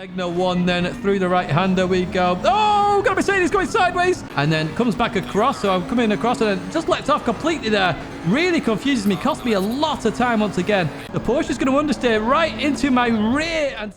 Signal one, then through the right-hander we go. Oh, got a Mercedes going sideways. And then comes back across. So I'm coming across and then just lets off completely there. Really confuses me. Cost me a lot of time once again. The Porsche is going to understeer right into my rear. And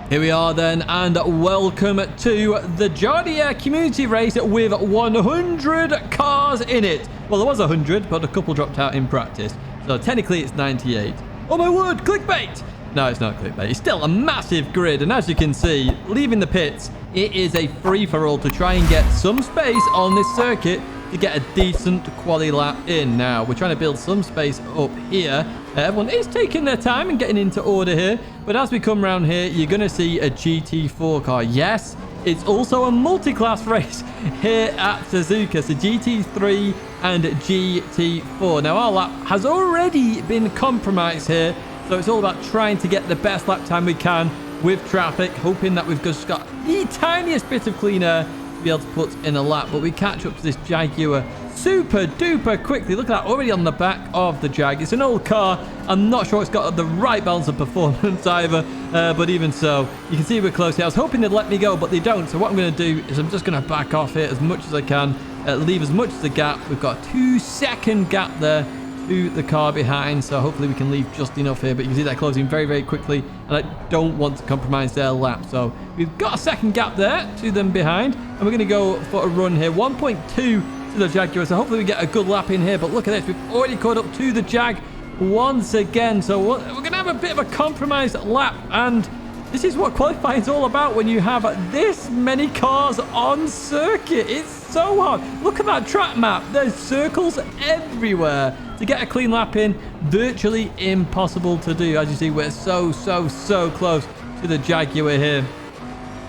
here we are then, and welcome to the Jardier community race with 100 cars in it. Well, there was 100, but a couple dropped out in practice. So technically it's 98. Oh my word, clickbait! No, it's not clickbait. It's still a massive grid, and as you can see, leaving the pits, it is a free-for-all to try and get some space on this circuit to get a decent quali lap in. Now, we're trying to build some space up here. Everyone is taking their time and getting into order here. But as we come around here, you're going to see a GT4 car. Yes, it's also a multi-class race here at Suzuka. So GT3 and GT4. Now, our lap has already been compromised here. So it's all about trying to get the best lap time we can with traffic. Hoping that we've just got the tiniest bit of clean air to be able to put in a lap. But we catch up to this Jaguar super duper quickly. Look at that, already on the back of the Jag. It's an old car. I'm not sure it's got the right balance of performance either, but even so, you can see we're close here. I was hoping they'd let me go, but they don't. So what I'm going to do is I'm just going to back off here as much as I can, leave as much as a gap. We've got a 2-second gap there to the car behind, so hopefully we can leave just enough here. But you can see they're closing very, very quickly, and I don't want to compromise their lap. So we've got a second gap there to them behind, and we're going to go for a run here. 1.2 to the Jaguar, so hopefully we get a good lap in here. But look at this, we've already caught up to the Jag once again, so we're going to have a bit of a compromised lap, and this is what qualifying is all about when you have this many cars on circuit. It's so hard. Look at that track map. There's circles everywhere. To get a clean lap in, virtually impossible to do. As you see, we're so close to the Jaguar here.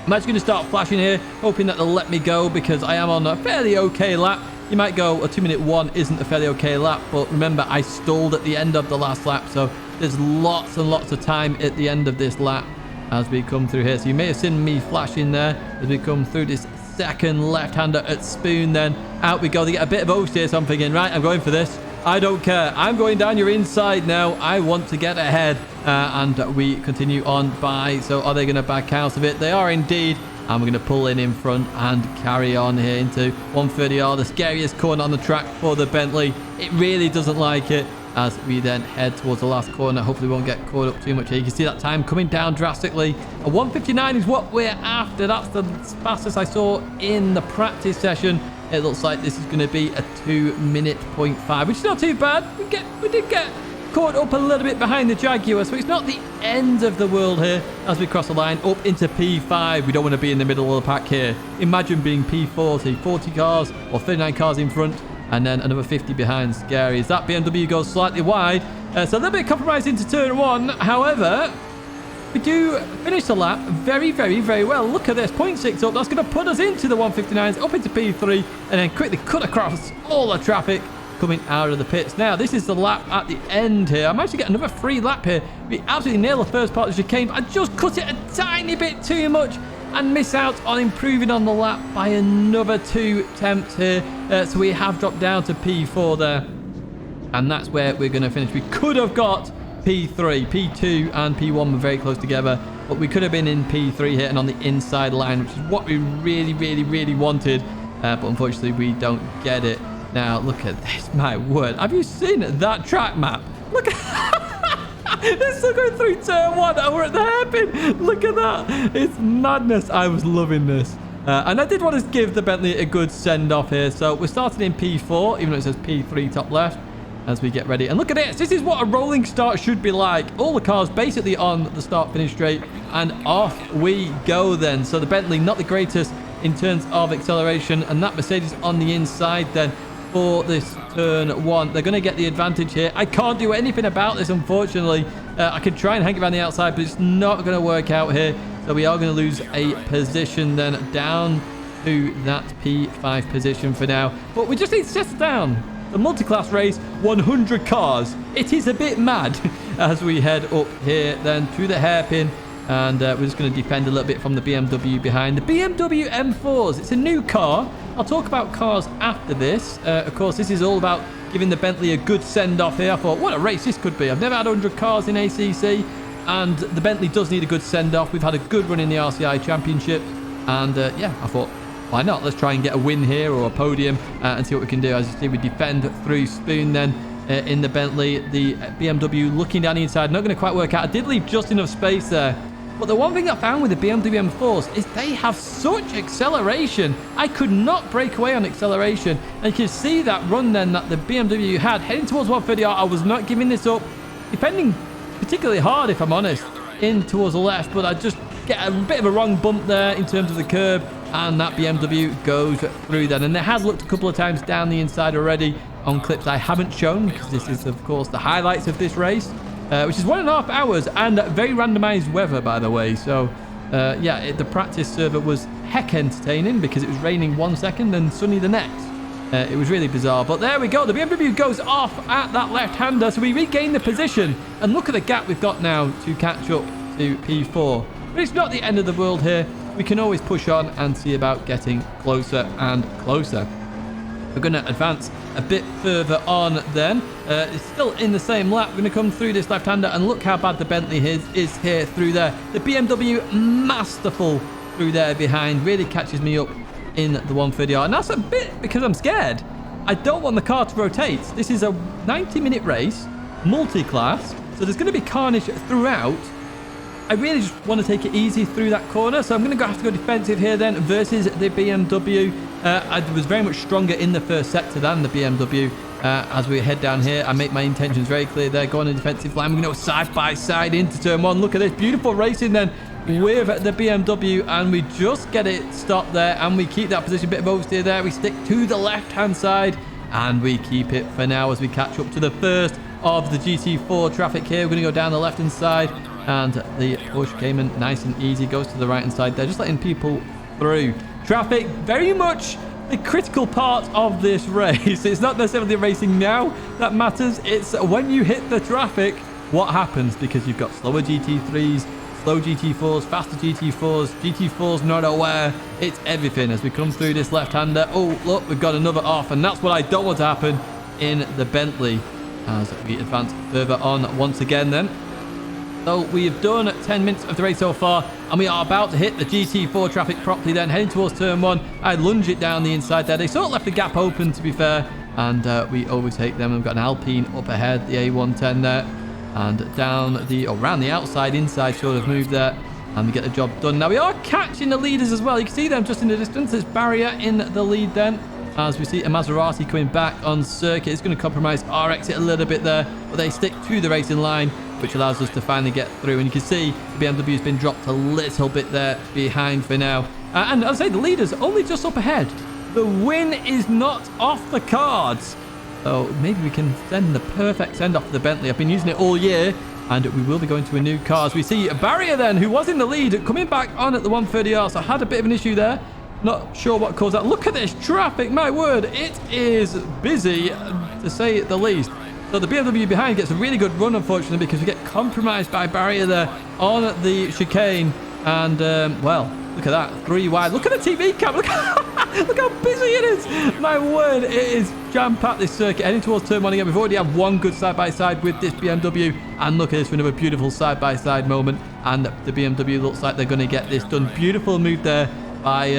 I'm actually going to start flashing here, hoping that they'll let me go because I am on a fairly okay lap. You might go, a 2-minute 1 isn't a fairly okay lap, but remember, I stalled at the end of the last lap, so there's lots and lots of time at the end of this lap as we come through here. So you may have seen me flashing there as we come through this second left-hander at Spoon. Then out we go. They get a bit of oversteer, so I'm thinking, right, I'm going for this. I don't care. I'm going down your inside now. I want to get ahead. And we continue on by. So are they going to back out of it? They are indeed. And we're going to pull in front and carry on here into 130R, the scariest corner on the track for the Bentley. It really doesn't like it as we then head towards the last corner. Hopefully we won't get caught up too much here. You can see that time coming down drastically. A 1:59 is what we're after. That's the fastest I saw in the practice session. It looks like this is going to be a 2-minute 0.5, which is not too bad. We did get caught up a little bit behind the Jaguar, so it's not the end of the world here as we cross the line up into P5. We don't want to be in the middle of the pack here. Imagine being P40, 40 cars or 39 cars in front, and then another 50 behind. Scary. As that BMW goes slightly wide, so a little bit compromised into turn 1. However, we do finish the lap very well. Look at this, 0.6 up. That's going to put us into the 159s, up into P3, and then quickly cut across all the traffic coming out of the pits. Now, this is the lap at the end here. I might actually get another free lap here. We absolutely nail the first part of the chicane, but I just cut it a tiny bit too much and miss out on improving on the lap by another 2 attempts here. So we have dropped down to P4 there, and that's where we're going to finish. We could have got P3, P2 and P1 were very close together, but we could have been in P3 here and on the inside line, which is what we really wanted, but unfortunately we don't get it. Now look at this, my word, have you seen that track map? Look at they're still going through turn 1 and we're at the hairpin. Look at that, it's madness. I was loving this. And I did want to give the Bentley a good send-off here. So we're starting in P4, even though it says P3 top left, as we get ready. And look at this. This is what a rolling start should be like. All the cars basically on the start-finish straight, and off we go then. So the Bentley, not the greatest in terms of acceleration, and that Mercedes on the inside then for this turn 1. They're going to get the advantage here. I can't do anything about this, unfortunately. I could try and hang around the outside, but it's not going to work out here. So we are going to lose a position then down to that P5 position for now. But we just need to settle down. The multi-class race, 100 cars. It is a bit mad as we head up here then to the hairpin. And we're just going to defend a little bit from the BMW behind. The BMW M4s, it's a new car. I'll talk about cars after this. Of course, this is all about giving the Bentley a good send-off here. I thought, what a race this could be. I've never had 100 cars in ACC, and the Bentley does need a good send-off. We've had a good run in the RCI Championship, and yeah, I thought, why not? Let's try and get a win here or a podium and see what we can do. As you see, we defend through Spoon then in the Bentley. The BMW looking down the inside, not going to quite work out. I did leave just enough space there. But the one thing I found with the BMW M4s is they have such acceleration. I could not break away on acceleration. And you can see that run then that the BMW had heading towards 130R. I was not giving this up. Defending particularly hard, if I'm honest, in towards the left. But I just get a bit of a wrong bump there in terms of the curb. And that BMW goes through then. And it has looked a couple of times down the inside already on clips I haven't shown, because this is, of course, the highlights of this race. Which is 1.5 hours and very randomized weather, by the way. So, yeah, the practice server was heck entertaining because it was raining 1 second and sunny the next. It was really bizarre. But there we go. The BMW goes off at that left-hander. So we regain the position. And look at the gap we've got now to catch up to P4. But it's not the end of the world here. We can always push on and see about getting closer and closer. We're going to advance a bit further on then. It's still in the same lap. We're going to come through this left-hander, and look how bad the Bentley is here through there. The BMW masterful through there behind. Really catches me up in the 130R. And that's a bit because I'm scared. I don't want the car to rotate. This is a 90-minute race, multi-class, so there's going to be carnage throughout. I really just want to take it easy through that corner, so I'm going to have to go defensive here then versus the BMW. I was very much stronger in the first sector than the BMW. As we head down here, I make my intentions very clear there. Go on a defensive line. We're going to go side by side into turn one. Look at this beautiful racing then with the BMW, and we just get it stopped there, and we keep that position. Bit of oversteer there. We stick to the left-hand side, and we keep it for now as we catch up to the first of the GT4 traffic here. We're going to go down the left-hand side, and the Porsche Cayman, nice and easy, goes to the right-hand side there, just letting people through. Traffic, very much the critical part of this race. It's not necessarily the racing now that matters. It's when you hit the traffic, what happens, because you've got slower GT3s, slow GT4s, faster GT4s, GT4s not aware. It's everything as we come through this left-hander. Oh, look, we've got another off, and that's what I don't want to happen in the Bentley as we advance further on once again then. So we have done 10 minutes of the race so far, and we are about to hit the GT4 traffic properly then, heading towards turn one. I lunge it down the inside there. They sort of left the gap open, to be fair, and we overtake them. We've got an Alpine up ahead, the A110 there, and down the, around the outside, inside sort of move there, and we get the job done. Now we are catching the leaders as well. You can see them just in the distance. There's Barrier in the lead then, as we see a Maserati coming back on circuit. It's going to compromise our exit a little bit there, but they stick to the racing line, which allows us to finally get through. And you can see the BMW has been dropped a little bit there behind for now. And as I say, the leader's only just up ahead. The win is not off the cards. So maybe we can send the perfect send-off to the Bentley. I've been using it all year, and we will be going to a new car. As we see a Barrier then, who was in the lead, coming back on at the 130R. So I had a bit of an issue there. Not sure what caused that. Look at this traffic. My word, it is busy, to say the least. So the BMW behind gets a really good run, unfortunately, because we get compromised by Barrier there on the chicane. And, well, look at that. 3 wide. Look at the TV cam. Look how busy it is. My word, it is jam-packed, this circuit. Heading towards turn one again. We've already had one good side-by-side with this BMW. And look at this for another beautiful side-by-side moment. And the BMW looks like they're going to get this done. Beautiful move there by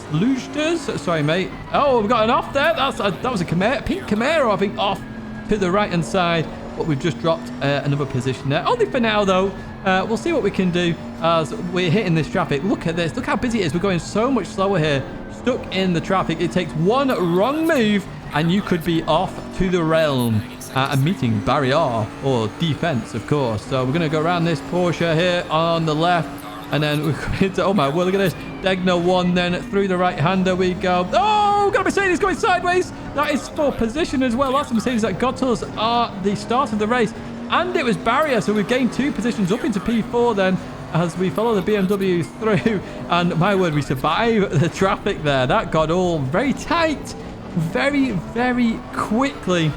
Slugsters. Sorry, mate. Oh, we've got an off there. That was a Camaro, pink Camaro, I think, off to the right hand side, but we've just dropped another position there. Only for now though. We'll see what we can do as we're hitting this traffic. Look at this. Look how busy it is. We're going so much slower here, stuck in the traffic. It takes one wrong move and you could be off to the realm and meeting Barrier, or defense, of course. So we're going to go around this Porsche here on the left, and then we're going into, oh my word, look at this, Degner 1, then through the right hander we go. Oh, got a Mercedes going sideways. That is for position as well. That's the Mercedes that got us at the start of the race, and it was Barrier, so we've gained 2 positions up into P4 then as we follow the BMW through. And my word, we survive the traffic there. That got all very tight very, very quickly.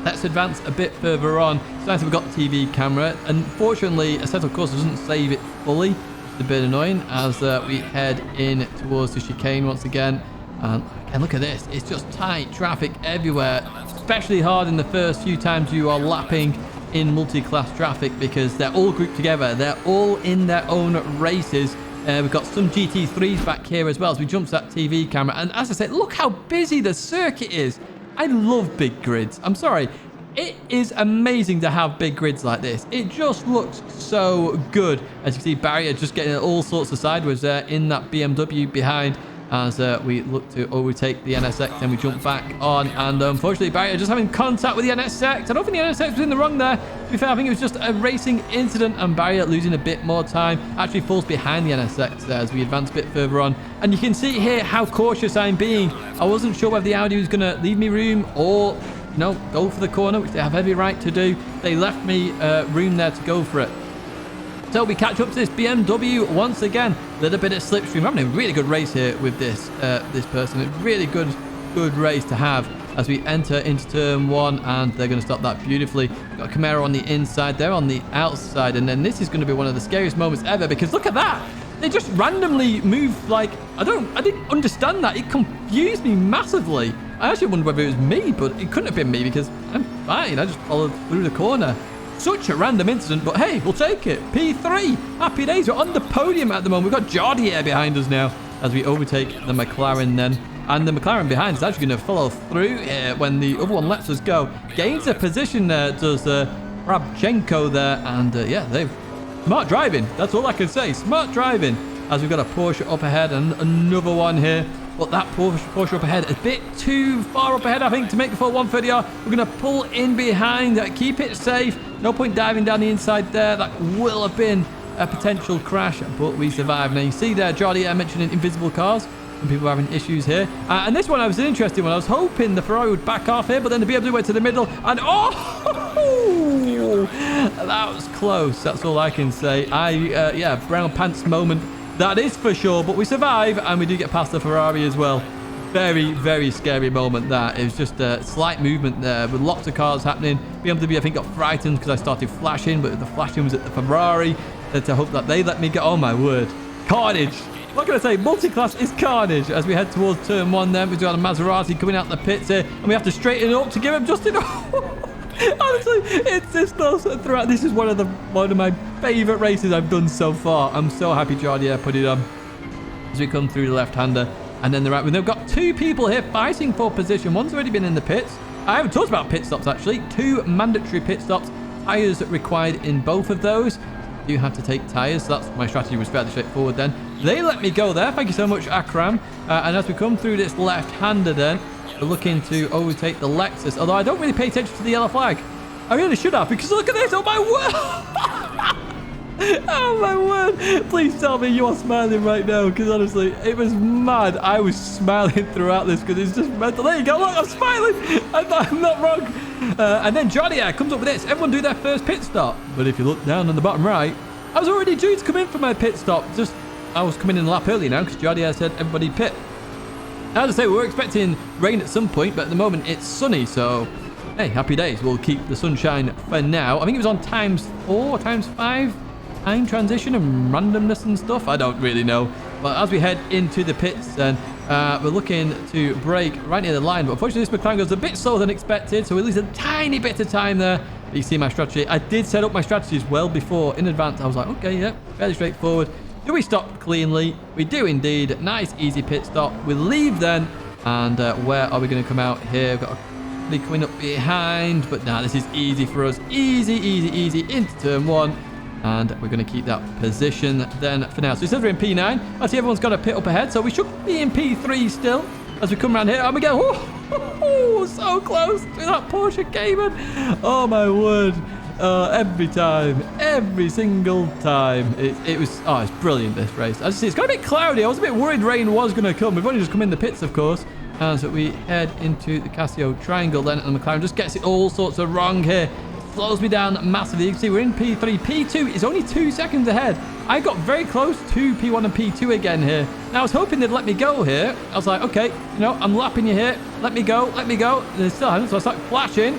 Let's advance a bit further on. It's nice that we've got the TV camera. Unfortunately, Assetto Corsa doesn't save it fully. It's a bit annoying as we head in towards the chicane once again. And look at this. It's just tight traffic everywhere. especially hard in the first few times you are lapping in multi-class traffic because they're all grouped together. They're all in their own races. We've got some GT3s back here as well as we jump to that TV camera. And as I said, look how busy the circuit is. I love big grids. I'm sorry. It is amazing to have big grids like this. It just looks so good. As you can see, Barrier just getting all sorts of sideways there in that BMW behind as we look to overtake the NSX. Then we jump back on, and unfortunately, Barrier just having contact with the NSX. I don't think the NSX was in the wrong there. To be fair, I think it was just a racing incident, and Barrier losing a bit more time. Actually falls behind the NSX there as we advance a bit further on. And you can see here how cautious I'm being. I wasn't sure whether the Audi was going to leave me room or go for the corner, which they have every right to do. They left me room there to go for it. So we catch up to this BMW once again. A little bit of slipstream. We're having a really good race here with this person. It's really good race to have as we enter into turn one, and they're going to stop that beautifully. Got Camaro on the inside, they're on the outside, and then this is going to be one of the scariest moments ever because look at that. They just randomly move like, I didn't understand that. It confused me massively. I actually wondered whether it was me, but it couldn't have been me because I'm fine. I just followed through the corner. Such a random incident, but hey, we'll take it. P3, happy days. We're on the podium at the moment. We've got Jardier behind us now as we overtake the McLaren then. And the McLaren behind is actually going to follow through here when the other one lets us go. Gains a position there, does Rabchenko there. And yeah, they've smart driving. That's all I can say. Smart driving. As we've got a Porsche up ahead and another one here. But that Porsche up ahead, a bit too far up ahead, I think, to make the full 130R. We're going to pull in behind, keep it safe. No point diving down the inside there. That will have been a potential crash, but we survived. Now, you see there, Jardier mentioning invisible cars. Some people are having issues here. And this one, I was interested when I was hoping the Ferrari would back off here, but then the BMW went to the middle. And oh, that was close. That's all I can say. Yeah, brown pants moment. That is for sure, but we survive, and we do get past the Ferrari as well. Very, very scary moment that. It was just a slight movement there with lots of cars happening. BMW, I think, got frightened because I started flashing, but the flashing was at the Ferrari. To hope that they let me get, oh my word. Carnage. What can I say? Multiclass is carnage as we head towards turn one then. We've got a Maserati coming out the pits here, and we have to straighten it up to give him just enough. Honestly, it's this close throughout. This is one of my favorite races I've done so far. I'm so happy Jardier put it on as we come through the left-hander, and then the right. We've got two people here fighting for position. One's already been in the pits. I haven't talked about pit stops actually. 2 mandatory pit stops. Tires required in both of those. You have to take tires. So that's my strategy was fairly straightforward then. They let me go there. Thank you so much, Akram. And as we come through this left-hander then, we're looking to overtake the Lexus, although I don't really pay attention to the yellow flag. I really should have, because look at this. Oh my word. Oh my word. Please tell me you are smiling right now, because honestly, it was mad. I was smiling throughout this because it's just mental. There you go. Look, I'm smiling. I'm not wrong. And then Jardier comes up with this. Everyone do their first pit stop. But if you look down on the bottom right, I was already due to come in for my pit stop. I was coming in a lap early now because Jardier said everybody pit. As I say, we were expecting rain at some point, but at the moment it's sunny, so hey, happy days. We'll keep the sunshine for now. I think it was on ×4, ×5 time transition and randomness and stuff. I don't really know. But as we head into the pits, then we're looking to brake right near the line. But unfortunately, this McLaren goes a bit slower than expected, so we lose a tiny bit of time there. But you see my strategy. I did set up my strategies well before in advance. I was like, okay, yeah, fairly straightforward. Do we stop cleanly? We do indeed. Nice, easy pit stop. We leave then. And where are we going to come out here? We've got a coming up behind. But now this is easy for us. Easy, easy, easy into turn one. And we're going to keep that position then for now. So it says we're in P9. I see everyone's got a pit up ahead. So we should be in P3 still. As we come around here. And we go, oh, so close to that Porsche Cayman. Oh, my word. Every time, every single time. It's brilliant, this race. As you see, it's got a bit cloudy. I was a bit worried rain was going to come. We've only just come in the pits, of course. As we head into the Casio Triangle then, and the McLaren just gets it all sorts of wrong here. Slows me down massively. You can see we're in P3. P2 is only 2 seconds ahead. I got very close to P1 and P2 again here. Now, I was hoping they'd let me go here. I was like, okay, I'm lapping you here. Let me go, let me go. And they still haven't, so I start flashing.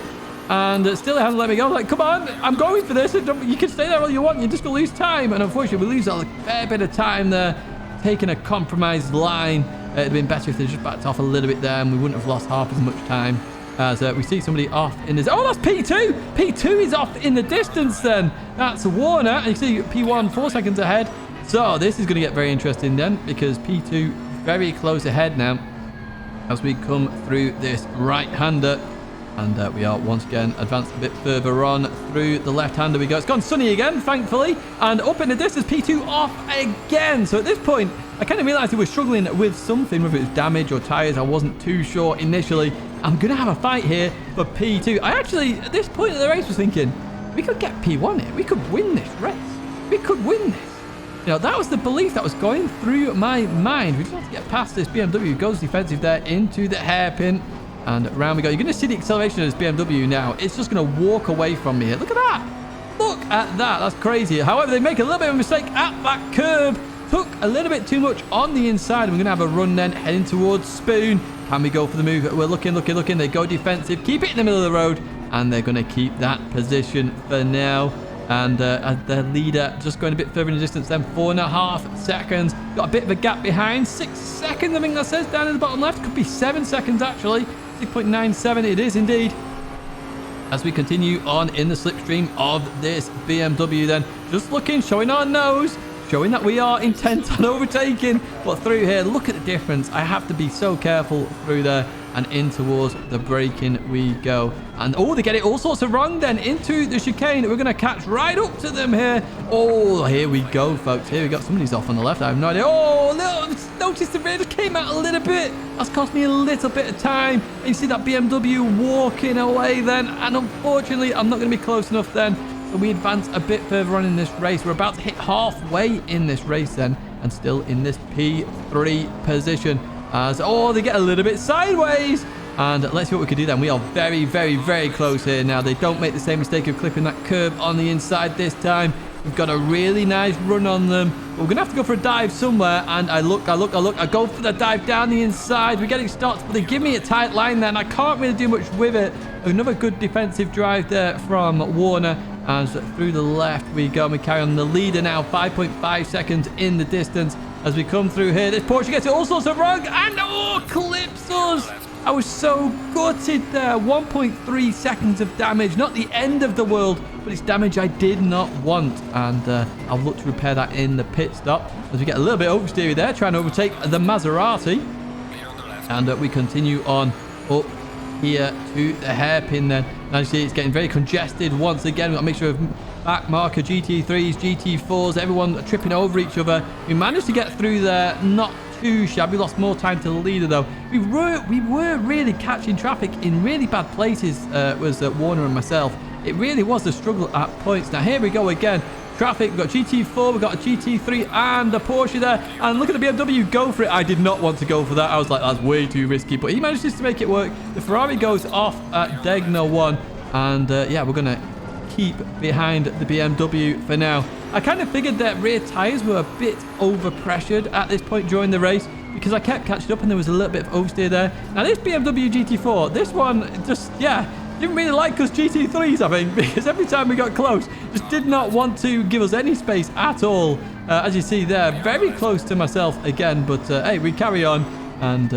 And still they haven't let me go. I'm like, come on, I'm going for this. You can stay there all you want. You're just going to lose time. And unfortunately, we lose a fair bit of time there. Taking a compromised line. It'd been better if they just backed off a little bit there and we wouldn't have lost half as much time. As we see somebody off in this. Oh, that's P2. P2 is off in the distance then. That's Warner. And you see P1 4 seconds ahead. So this is going to get very interesting then, because P2 very close ahead now as we come through this right-hander. And we are once again advanced a bit further on through the left-hander we go. It's gone sunny again, thankfully. And up in the distance, P2 off again. So at this point, I kind of realized we were struggling with something, whether it was damage or tires. I wasn't too sure initially. I'm going to have a fight here for P2. I actually, at this point of the race, was thinking, we could get P1 here. We could win this race. We could win this. You know, that was the belief that was going through my mind. We just have to get past this BMW. Goes defensive there into the hairpin. And around we go. You're going to see the acceleration of this BMW now. It's just going to walk away from me here. Look at that. Look at that. That's crazy. However, they make a little bit of a mistake at that curb. Took a little bit too much on the inside. We're going to have a run then heading towards Spoon. Can we go for the move? We're looking. They go defensive. Keep it in the middle of the road. And they're going to keep that position for now. And their leader just going a bit further in the distance then. 4.5 seconds. Got a bit of a gap behind. 6 seconds, I think that says down in the bottom left. Could be 7 seconds actually. 6.97 it is indeed. As we continue on in the slipstream of this BMW then. Just looking, showing our nose. Showing that we are intent on overtaking. But through here, look at the difference. I have to be so careful through there. And in towards the braking we go. And oh, they get it all sorts of wrong then. Into the chicane. We're going to catch right up to them here. Oh, here we go, folks. Here we got somebody's off on the left. I have no idea. Oh, notice the radar came out a little bit. That's cost me a little bit of time. And you see that BMW walking away then. And unfortunately, I'm not going to be close enough then. So we advance a bit further on in this race. We're about to hit halfway in this race then. And still in this P3 position. As, oh, they get a little bit sideways. And let's see what we can do then. We are very, very, very close here now. They don't make the same mistake of clipping that curb on the inside this time. We've got a really nice run on them. But we're going to have to go for a dive somewhere. And I look. I go for the dive down the inside. We're getting stopped, but they give me a tight line there. And I can't really do much with it. Another good defensive drive there from Warner. As through the left we go. And we carry on the leader now. 5.5 seconds in the distance. As we come through here, this Porsche gets it all sorts of wrong, and oh, clips us. I was so gutted there. 1.3 seconds of damage. Not the end of the world, but it's damage I did not want. And I'll look to repair that in the pit stop. As we get a little bit oversteery there, trying to overtake the Maserati. And we continue on up here to the hairpin then. Now you see it's getting very congested once again. We've got a mixture of back marker GT3s, GT4s, everyone tripping over each other. We managed to get through there, not too shabby. Lost more time to the leader though. We were really catching traffic in really bad places. Was Warner and myself. It really was a struggle at points. Now here we go again. Traffic, we've got GT4, we've got a GT3 and a Porsche there. And look at the BMW, go for it. I did not want to go for that. I was like, that's way too risky. But he manages to make it work. The Ferrari goes off at Tidgney 1. And yeah, we're going to keep behind the BMW for now. I kind of figured that rear tires were a bit overpressured at this point during the race. Because I kept catching up and there was a little bit of oversteer there. Now this BMW GT4, this one just, yeah, didn't really like us GT3s, I think, because every time we got close, just did not want to give us any space at all. As you see there, very close to myself again, but hey, we carry on and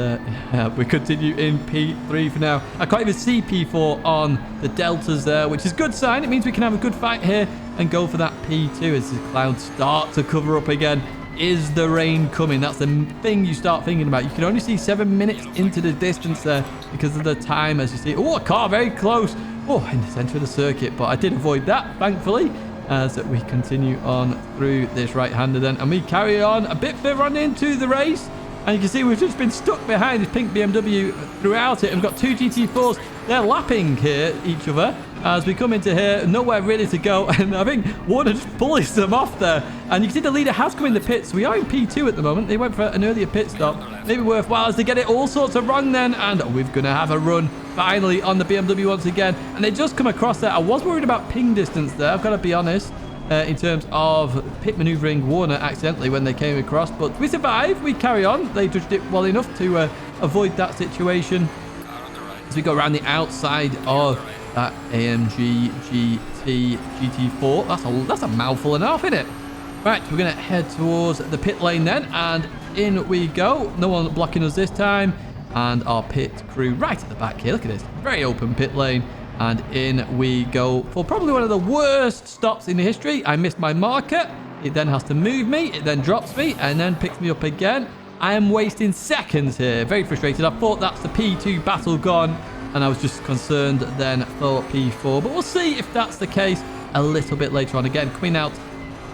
we continue in P3 for now. I can't even see P4 on the deltas there, which is a good sign. It means we can have a good fight here and go for that P2 as the clouds start to cover up again. Is the rain coming? That's the thing you start thinking about. You can only see 7 minutes into the distance there because of the time, as you see. Oh, a car very close. Oh, in the center of the circuit, but I did avoid that, thankfully, as we continue on through this right-hander then. And we carry on a bit further on into the race. And you can see we've just been stuck behind this pink BMW throughout it. And we've got two GT4s. They're lapping here each other as we come into here. Nowhere really to go. And I think Warner just pulls them off there. And you can see the leader has come in the pits. We are in P2 at the moment. They went for an earlier pit stop. Maybe worthwhile as they get it all sorts of wrong then. And we're going to have a run finally on the BMW once again. And they just come across there. I was worried about ping distance there. I've got to be honest. In terms of pit maneuvering Warner accidentally when they came across, but we survive, we carry on. They judged it well enough to avoid that situation as we go around the outside of that AMG GT4. That's a mouthful and a half, isn't it? Right, we're gonna head towards the pit lane then, and in we go. No one blocking us this time. and our pit crew right at the back here. Look at this, very open pit lane. And in we go for probably one of the worst stops in the history. I missed my marker. It then has to move me. It then drops me and then picks me up again. I am wasting seconds here. Very frustrated. I thought that's the P2 battle gone. And I was just concerned then for P4. But we'll see if that's the case a little bit later on. Again, coming out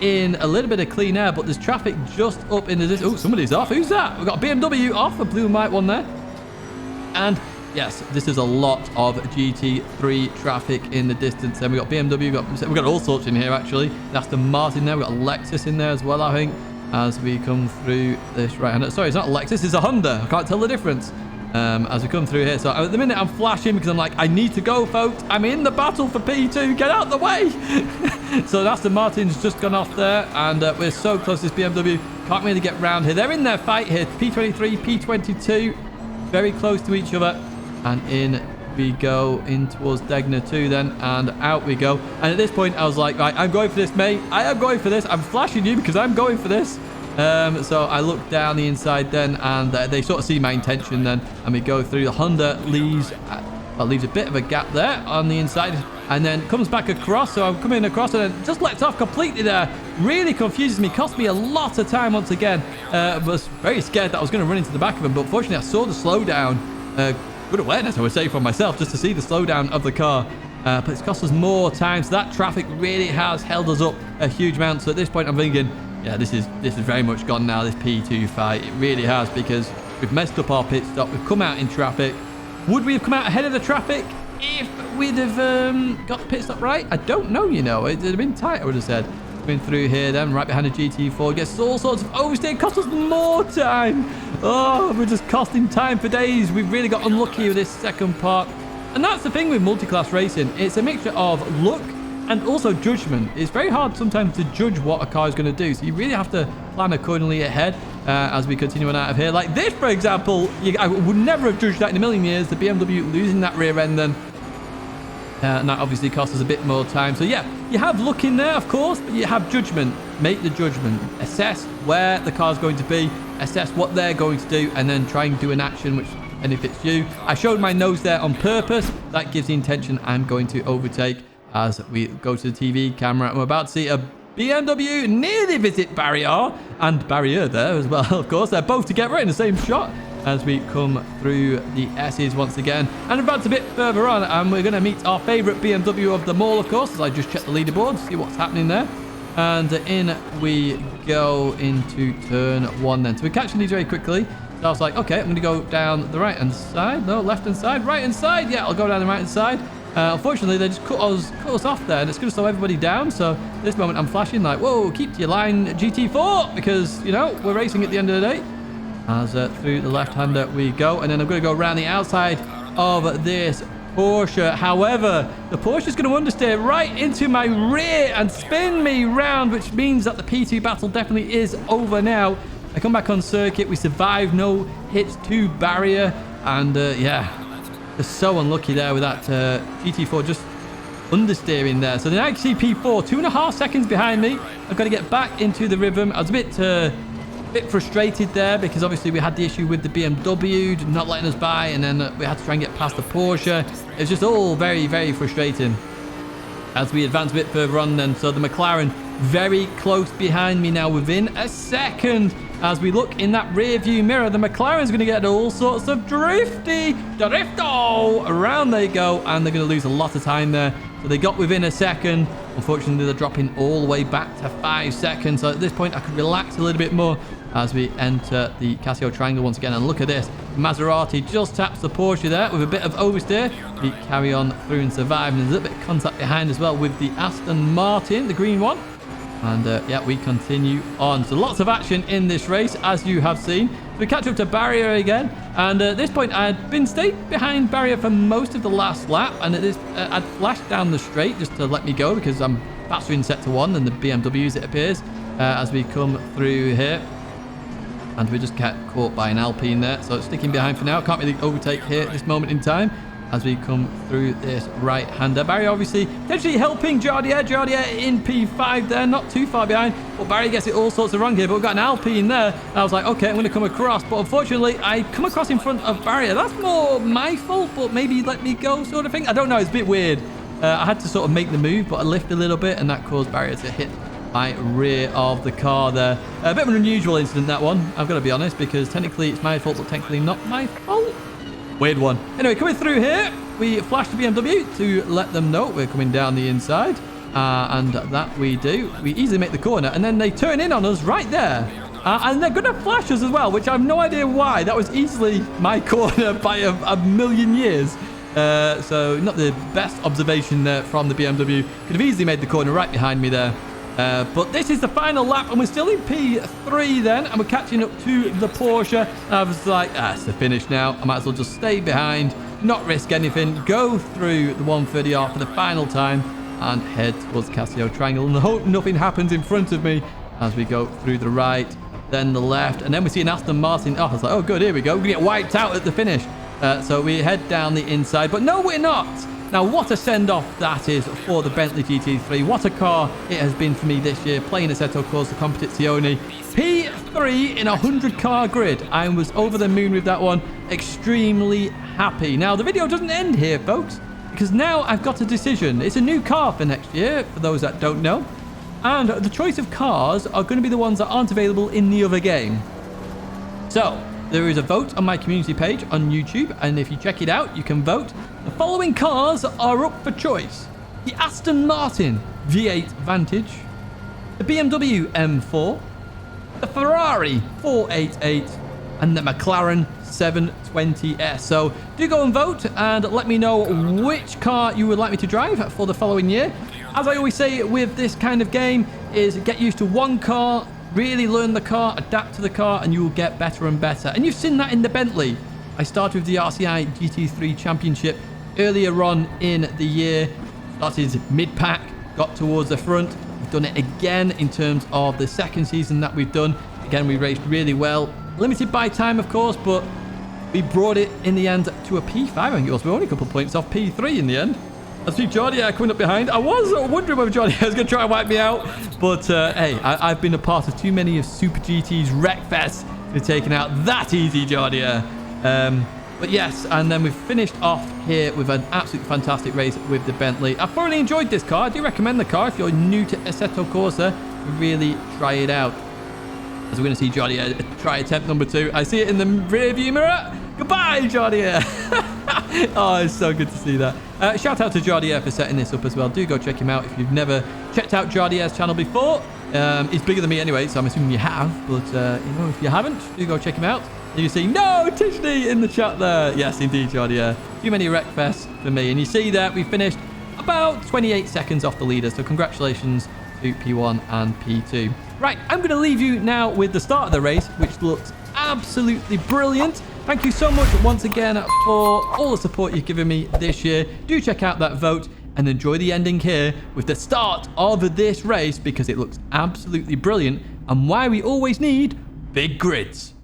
in a little bit of clean air. But there's traffic just up in the distance. Oh, somebody's off. Who's that? We've got a BMW off. A blue and white one there. And yes, this is a lot of GT3 traffic in the distance. Then we got BMW, we've got all sorts in here actually. Aston Martin there, we've got a Lexus in there as well, I think, as we come through this right hand. Sorry, it's not a Lexus, it's a Honda. I can't tell the difference as we come through here. So at the minute I'm flashing because I'm like, I need to go, folks. I'm in the battle for P2. Get out the way. So Aston Martin's just gone off there, and we're so close to this BMW. Can't really get round here. They're in their fight here. P23, P22, very close to each other. And in we go in towards Tidgney 2 then, and out we go. And at this point I was like, right, I'm going for this, mate. I am going for this. I'm flashing you because I'm going for this. So I look down the inside then, and they sort of see my intention then, and we go through. The Honda leaves a bit of a gap there on the inside, and then comes back across. So I'm coming across and then just lets off completely there. Really confuses me, cost me a lot of time once again. Was very scared that I was going to run into the back of him, but fortunately I saw the slowdown. Good awareness, I would say, for myself, just to see the slowdown of the car. But it's cost us more time, so that traffic really has held us up a huge amount. So at this point I'm thinking, yeah, this is very much gone now, this P2 fight. It really has, because we've messed up our pit stop. We've come out in traffic. Would we have come out ahead of the traffic if we'd have got the pit stop right? I don't know, you know. It'd have been tight, I would have said. Coming through here then, right behind a GT4. Gets all sorts of oversteer. Cost us more time. Oh, we're just costing time for days. We've really got unlucky with this second part. And that's the thing with multi-class racing. It's a mixture of luck and also judgment. It's very hard sometimes to judge what a car is going to do. So you really have to plan accordingly ahead as we continue on out of here. Like this, for example, I would never have judged that in a million years. The BMW losing that rear end then. And that obviously costs us a bit more time. So yeah, you have luck in there, of course, but you have judgment. Make the judgment. Assess where the car's going to be. Assess what they're going to do, and then try and do an action which benefits you. I showed my nose there on purpose. That gives the intention I'm going to overtake as we go to the TV camera. I'm about to see a BMW nearly visit Barrier, and Barrier there as well, of course. They're both together in the same shot as we come through the S's once again. And about a bit further on, and we're going to meet our favourite BMW of them all, of course, as I just check the leaderboard, see what's happening there. And in we go into turn one then. So we're catching these very quickly. So I was like, okay, I'm going to go down the right-hand side. No, left-hand side, right-hand side. Yeah, I'll go down the right-hand side. Unfortunately, they just cut us off there, and it's going to slow everybody down. So at this moment, I'm flashing like, whoa, keep to your line, GT4, because, you know, we're racing at the end of the day. As through the left-hander we go, and then I'm going to go around the outside of this Porsche. However, the Porsche is going to understeer right into my rear and spin me round, which means that the P2 battle definitely is over now. I come back on circuit. We survive, no hits to Barrier, and yeah, just so unlucky there with that GT4 just understeering there. So the actually P4, 2.5 seconds behind me. I've got to get back into the rhythm. I was a bit frustrated there because obviously we had the issue with the BMW not letting us by, and then we had to try and get past the Porsche. It's just all very, very frustrating as we advance a bit further on then. So the McLaren very close behind me now, within a second. As we look in that rear view mirror, the McLaren's going to get all sorts of drifto around they go, and they're going to lose a lot of time there. So they got within a second. Unfortunately, they're dropping all the way back to 5 seconds. So at this point, I could relax a little bit more as we enter the Casio Triangle once again. And look at this. Maserati just taps the Porsche there with a bit of oversteer. We carry on through and survive. And there's a little bit of contact behind as well with the Aston Martin, the green one. And yeah, we continue on. So lots of action in this race, as you have seen. So we catch up to Barrier again. And at this point, I'd been stayed behind Barrier for most of the last lap. And at this, I'd flashed down the straight just to let me go because I'm faster in sector 1 than the BMWs, it appears, as we come through here. And we just get caught by an Alpine there. So sticking behind for now. Can't really overtake here at this moment in time. as we come through this right-hander. Barry obviously potentially helping Jardier. Jardier in P5 there, not too far behind. But Barry gets it all sorts of wrong here. But we've got an Alpine there. And I was like, okay, I'm going to come across. But unfortunately, I come across in front of Barrier. That's more my fault, but maybe let me go sort of thing. I don't know. It's a bit weird. I had to sort of make the move, but I lift a little bit, and that caused Barrier to hit my rear of the car there. A bit of an unusual incident, that one. I've got to be honest, because technically it's my fault, but technically not my fault. Weird one. Anyway, coming through here, we flash the BMW to let them know we're coming down the inside. And that we do. We easily make the corner, and then they turn in on us right there. And they're going to flash us as well, which I have no idea why. That was easily my corner by a million years. So not the best observation from the BMW. Could have easily made the corner right behind me there. But this is the final lap, and we're still in P3 then, and we're catching up to the Porsche. I was like, it's the finish now. I might as well just stay behind, not risk anything, go through the 130R for the final time, and head towards Casio Triangle, and hope nothing happens in front of me as we go through the right, then the left, and then we see an Aston Martin. Oh, I was like, oh, good, here we go. We're going to get wiped out at the finish. So we head down the inside, but no, we're not. Now, what a send-off that is for the Bentley GT3. What a car it has been for me this year, playing Assetto Corsa Competizione. P3 in a 100-car grid. I was over the moon with that one. Extremely happy. Now, the video doesn't end here, folks, because now I've got a decision. It's a new car for next year, for those that don't know. And the choice of cars are going to be the ones that aren't available in the other game. So, there is a vote on my community page on YouTube, and if you check it out, you can vote. The following cars are up for choice: the Aston Martin V8 Vantage, the BMW M4, the Ferrari 488, and the McLaren 720S. So do go and vote and let me know which car you would like me to drive for the following year. As I always say with this kind of game, is get used to one car, really learn the car, adapt to the car, and you will get better and better. And you've seen that in the Bentley. I started with the RCI GT3 Championship earlier on in the year. Started mid-pack, got towards the front. We've done it again in terms of the second season that we've done. Again, we raced really well. Limited by time, of course, but we brought it in the end to a P5. I think it was. We're only a couple of points off P3 in the end. I see Jardier coming up behind. I was wondering whether Jardier was going to try and wipe me out. But, hey, I've been a part of too many of Super GT's wreckfests to be taken out that easy, Jardier. But yes, and then we've finished off here with an absolutely fantastic race with the Bentley. I thoroughly enjoyed this car. I do recommend the car if you're new to Assetto Corsa. Really try it out. As we're going to see Jardier try attempt number 2. I see it in the rear view mirror. Goodbye, Jardier. Oh, it's so good to see that. Shout out to Jardier for setting this up as well. Do go check him out if you've never checked out Jardier's channel before. He's bigger than me anyway, so I'm assuming you have. But, you know, if you haven't, do go check him out. You can see, no, Tidgney in the chat there. Yes, indeed, Jardier. Too many wreckfests for me. And you see that we finished about 28 seconds off the leader. So congratulations to P1 and P2. Right, I'm going to leave you now with the start of the race, which looks absolutely brilliant. Thank you so much once again for all the support you've given me this year. Do check out that vote and enjoy the ending here with the start of this race, because it looks absolutely brilliant and why we always need big grids.